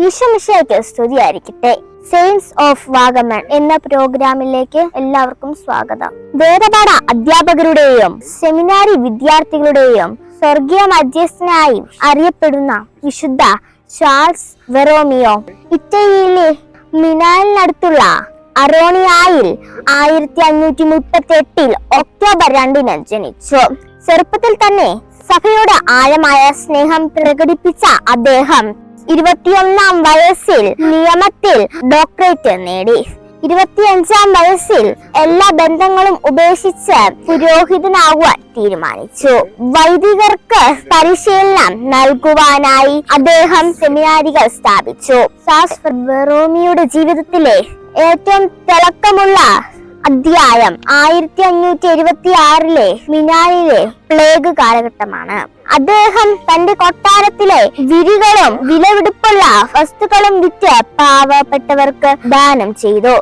ഈശോമിശിഹായ്ക്ക് സ്തുതിയായിരിക്കട്ടെ. Saints of Vagamon എന്ന പ്രോഗ്രാമിലേക്ക് എല്ലാവർക്കും സ്വാഗതം. വേദപാഠ അധ്യാപകരുടെയും സെമിനാരി വിദ്യാർത്ഥികളുടെയും സ്വർഗീയ മധ്യസ്ഥനായി അറിയപ്പെടുന്ന വിശുദ്ധ ചാൾസ് വെറോമിയോ ഇറ്റലിയിലെ മിലാനിനടുത്തുള്ള അറോണിയായിൽ 1538 ഒക്ടോബർ 2 ജനിച്ചു. ചെറുപ്പത്തിൽ തന്നെ സഭയോട് ആഴമായ സ്നേഹം പ്രകടിപ്പിച്ച അദ്ദേഹം 21 വയസ്സിൽ നിയമത്തിൽ ഡോക്ടറേറ്റ് നേടി. 25 വയസ്സിൽ എല്ലാ ബന്ധങ്ങളും ഉപേക്ഷിച്ച് പുരോഹിതനാകുവാൻ തീരുമാനിച്ചു. വൈദികർക്ക് പരിശീലനം നൽകുവാനായി അദ്ദേഹം സെമിനാരികൾ സ്ഥാപിച്ചു. ചാൾസ് വെറോമിയോയുടെ ജീവിതത്തിലെ ഏറ്റവും തിളക്കമുള്ള അധ്യായം 1576 മിലാനിലെ പ്ലേഗ് കാലഘട്ടമാണ്. അദ്ദേഹം തന്റെ കൊട്ടാരത്തിലെ വിരികളും വിലപിടിപ്പുള്ള വസ്തുക്കളും വിറ്റ് പാവപ്പെട്ടവർക്ക് ദാനം ചെയ്തു.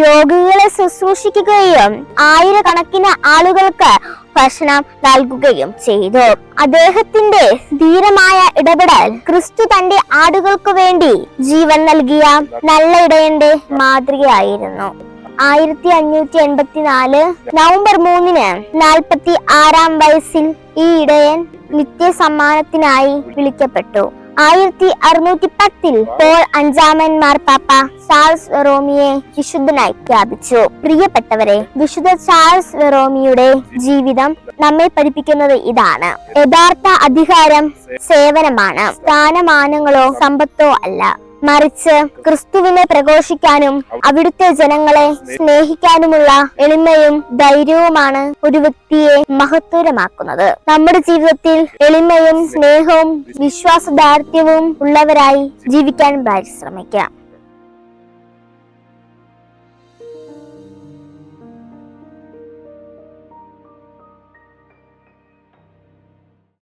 രോഗികളെ ശുശ്രൂഷിക്കുകയും ആയിരക്കണക്കിന് ആളുകൾക്ക് ഭക്ഷണം നൽകുകയും ചെയ്തു. അദ്ദേഹത്തിന്റെ ധീരമായ ഇടപെടൽ ക്രിസ്തു തന്റെ ആടുകൾക്ക് വേണ്ടി ജീവൻ നൽകിയ നല്ല ഇടയന്റെ മാതൃകയായിരുന്നു. 1584 നവംബർ 3 46 വയസ്സിൽ ഈ ഇടയൻ നിത്യസമ്മാനത്തിനായി വിളിക്കപ്പെട്ടു. 1610 പോൾ 5 മാർപ്പാപ്പ ചാൾസ് വെറോമിയെ വിശുദ്ധനായി പ്രഖ്യാപിച്ചു. പ്രിയപ്പെട്ടവരെ, വിശുദ്ധ ചാൾസ് വെറോമിയുടെ ജീവിതം നമ്മെ പഠിപ്പിക്കുന്നത് ഇതാണ്: യഥാർത്ഥ അധികാരം സേവനമാണ്, സ്ഥാനമാനങ്ങളോ സമ്പത്തോ അല്ല. മറിച്ച് ക്രിസ്തുവിനെ പ്രഘോഷിക്കാനും അവിടുത്തെ ജനങ്ങളെ സ്നേഹിക്കാനുമുള്ള എളിമയും ധൈര്യവുമാണ് ഒരു വ്യക്തിയെ മഹത്വരമാക്കുന്നത്. നമ്മുടെ ജീവിതത്തിൽ എളിമയും സ്നേഹവും വിശ്വാസദാർഢ്യവും ഉള്ളവരായി ജീവിക്കാൻ പരിശ്രമിക്കാം.